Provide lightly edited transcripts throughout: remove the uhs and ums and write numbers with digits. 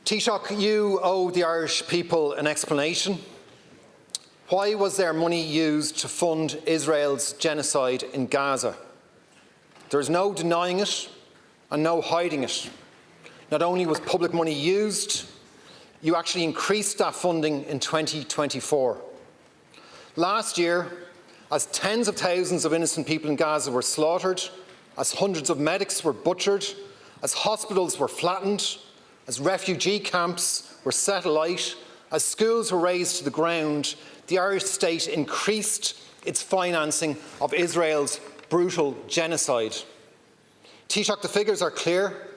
Taoiseach, you owe the Irish people an explanation. Why was their money used to fund Israel's genocide in Gaza? There is no denying it and no hiding it. Not only was public money used, you actually increased that funding in 2024. Last year, as tens of thousands of innocent people in Gaza were slaughtered, as hundreds of medics were butchered, as hospitals were flattened, as refugee camps were set alight, as schools were razed to the ground, the Irish state increased its financing of Israel's brutal genocide. Taoiseach, the figures are clear.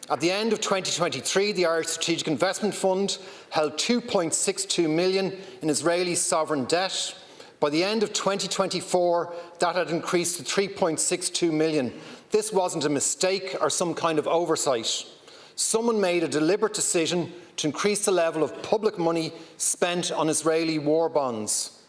At the end of 2023, the Irish Strategic Investment Fund held $2.62 million in Israeli sovereign debt. By the end of 2024, that had increased to $3.62 million. This wasn't a mistake or some kind of oversight. Someone made a deliberate decision to increase the level of public money spent on Israeli war bonds.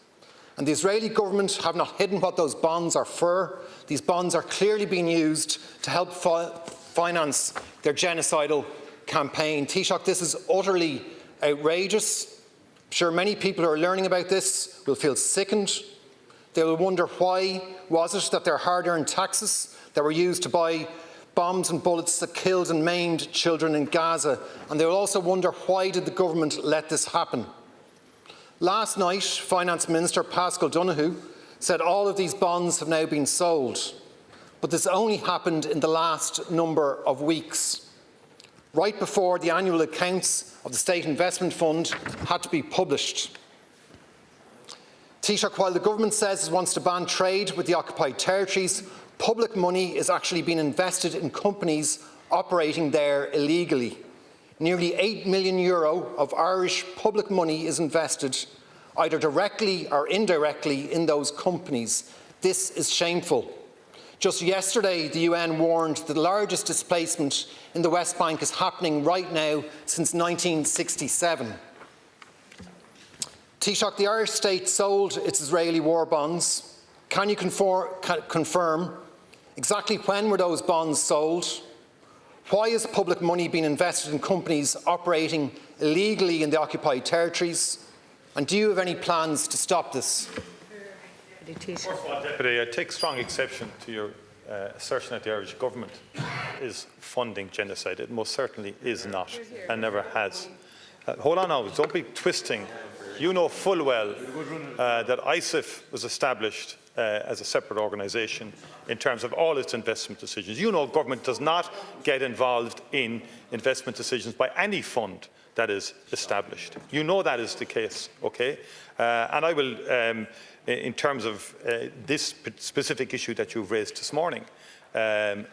And the Israeli government have not hidden what those bonds are for. These bonds are clearly being used to help finance their genocidal campaign. Taoiseach, this is utterly outrageous. I'm sure many people who are learning about this will feel sickened. They will wonder why was it that their hard-earned taxes that were used to buy bombs and bullets that killed and maimed children in Gaza, and they will also wonder why did the government let this happen. Last night, Finance Minister Paschal Donohoe said all of these bonds have now been sold, but this only happened in the last number of weeks, right before the annual accounts of the State Investment Fund had to be published. Taoiseach, while the government says it wants to ban trade with the occupied territories, public money is actually being invested in companies operating there illegally. Nearly €8 million of Irish public money is invested, either directly or indirectly, in those companies. This is shameful. Just yesterday, the UN warned that the largest displacement in the West Bank is happening right now since 1967. Taoiseach, the Irish state sold its Israeli war bonds. Can you confirm exactly when were those bonds sold? Why is public money being invested in companies operating illegally in the occupied territories? And do you have any plans to stop this? First of all, Deputy, I take strong exception to your assertion that the Irish government is funding genocide. It most certainly is not and never has. Hold on now, don't be twisting. You know full well that ISIF was established as a separate organisation in terms of all its investment decisions. You know government does not get involved in investment decisions by any fund that is established. You know that is the case, okay? And I will, in terms of this specific issue that you've raised this morning,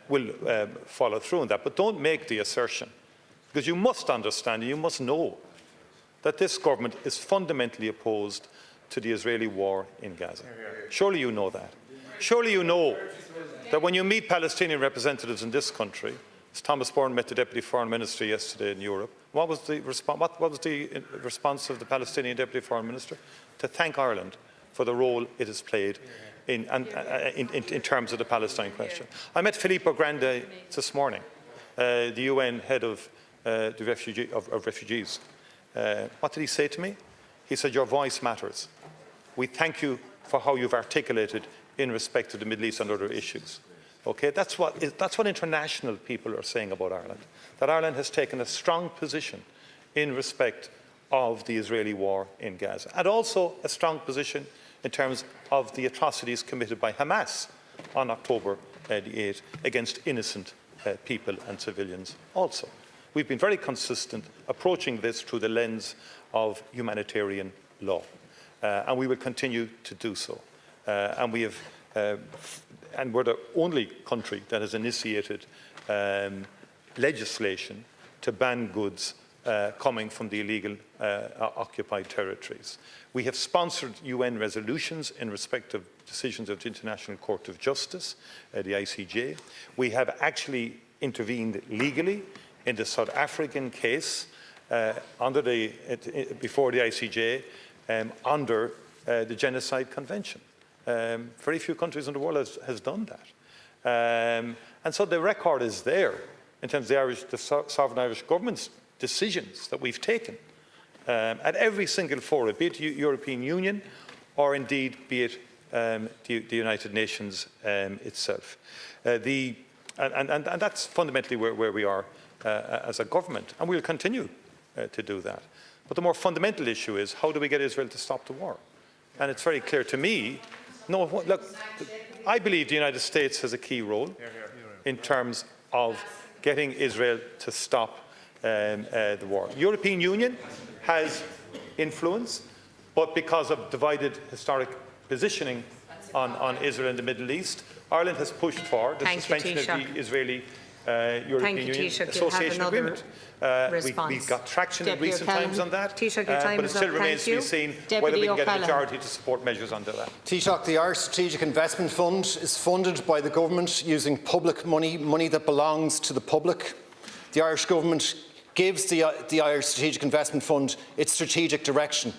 will follow through on that. But don't make the assertion, because you must understand and you must know that this government is fundamentally opposed to the Israeli war in Gaza. Surely you know that. Surely you know that when you meet Palestinian representatives in this country, as Thomas Byrne met the Deputy Foreign Minister yesterday in Europe, what was the response of the Palestinian Deputy Foreign Minister? To thank Ireland for the role it has played in terms of the Palestine question. I met Filippo Grandi this morning, the UN head of refugees. What did he say to me? He said, "Your voice matters. We thank you for how you've articulated in respect to the Middle East and other issues." Okay, that's what international people are saying about Ireland, that Ireland has taken a strong position in respect of the Israeli war in Gaza, and also a strong position in terms of the atrocities committed by Hamas on October the 8th against innocent people and civilians also. We've been very consistent approaching this through the lens of humanitarian law, and we will continue to do so. And we have, and we're the only country that has initiated legislation to ban goods coming from the illegal occupied territories. We have sponsored UN resolutions in respect of decisions of the International Court of Justice, the ICJ. We have actually intervened legally in the South African case before the ICJ under the Genocide Convention. Very few countries in the world has done that. And so the record is there in terms of the sovereign Irish government's decisions that we've taken at every single forum, be it the European Union or indeed be it the United Nations itself. And that's fundamentally where we are as a government, and we'll continue to do that. But the more fundamental issue is, how do we get Israel to stop the war? And it's very clear to me, look, I believe the United States has a key role in terms of getting Israel to stop the war. The European Union has influence, but because of divided historic positioning on Israel and the Middle East, Ireland has pushed for the suspension of the Israeli-European Union Association Agreement. We've got traction in recent times on that, but it still remains to be seen whether we can get a majority to support measures under that. Taoiseach, the Irish Strategic Investment Fund is funded by the government using public money, money that belongs to the public. The Irish government gives the Irish Strategic Investment Fund its strategic direction.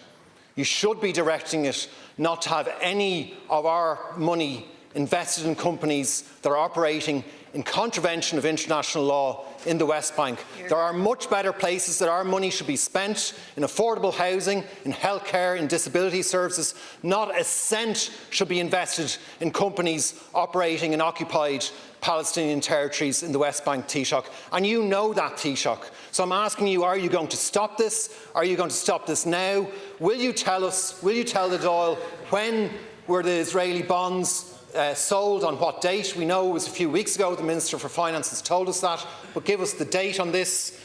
You should be directing it not to have any of our money invested in companies that are operating in contravention of international law in the West Bank. There are much better places that our money should be spent: in affordable housing, in healthcare, in disability services. Not a cent should be invested in companies operating in occupied Palestinian territories in the West Bank, Taoiseach. And you know that, Taoiseach. So I'm asking you, are you going to stop this? Are you going to stop this now? Will you tell us, will you tell the Dáil, when were the Israeli bonds sold, on what date? We know it was a few weeks ago. The Minister for Finance has told us that, but give us the date on this.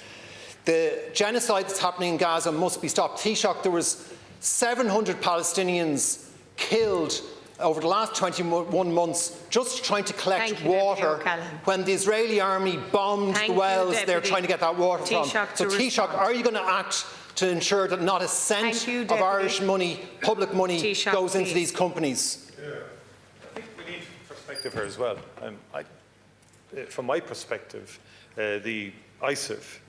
The genocide that's happening in Gaza must be stopped. Taoiseach, there was 700 Palestinians killed over the last 21 months just trying to collect water when the Israeli army bombed the wells they're trying to get that water from. So Taoiseach, are you going to act to ensure that not a cent of Irish money, public money, goes into these companies? I think we need perspective here as well. From my perspective, the ISIF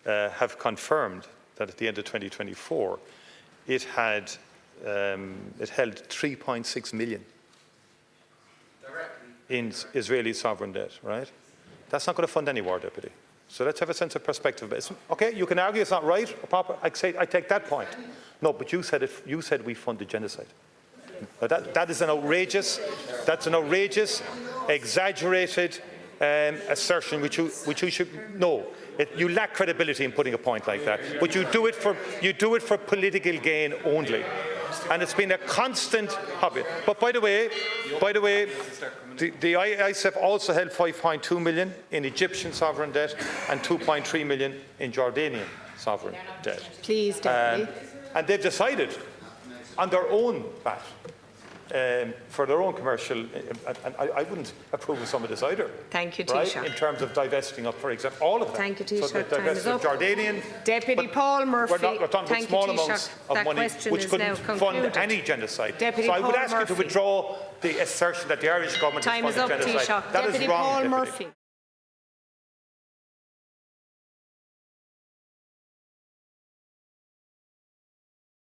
have confirmed that at the end of 2024 it held 3.6 million in Israeli sovereign debt, right? That's not going to fund any war, Deputy. So let's have a sense of perspective. Okay, you can argue it's not right or proper. I take that point. No, but you said we funded genocide. That is an outrageous, exaggerated assertion which you should know. You lack credibility in putting a point like that. But you do it for political gain only. And it's been a constant hobby. But by the way, the ISIF also held 5.2 million in Egyptian sovereign debt and 2.3 million in Jordanian sovereign debt. Please, Deputy. And they've decided on their own bat, for their own commercial, and I wouldn't approve of some of this either. Thank you, right? Taoiseach. In terms of divesting up, for example, all of that. Thank you, Taoiseach. So they divested of Jordanian. Deputy Paul Murphy. We're talking about small amounts of money which couldn't fund any genocide. Deputy so I would Paul ask Murphy. you to withdraw the assertion that the Irish government has funded genocide. Taoiseach. That Deputy is wrong, Paul Deputy. Murphy.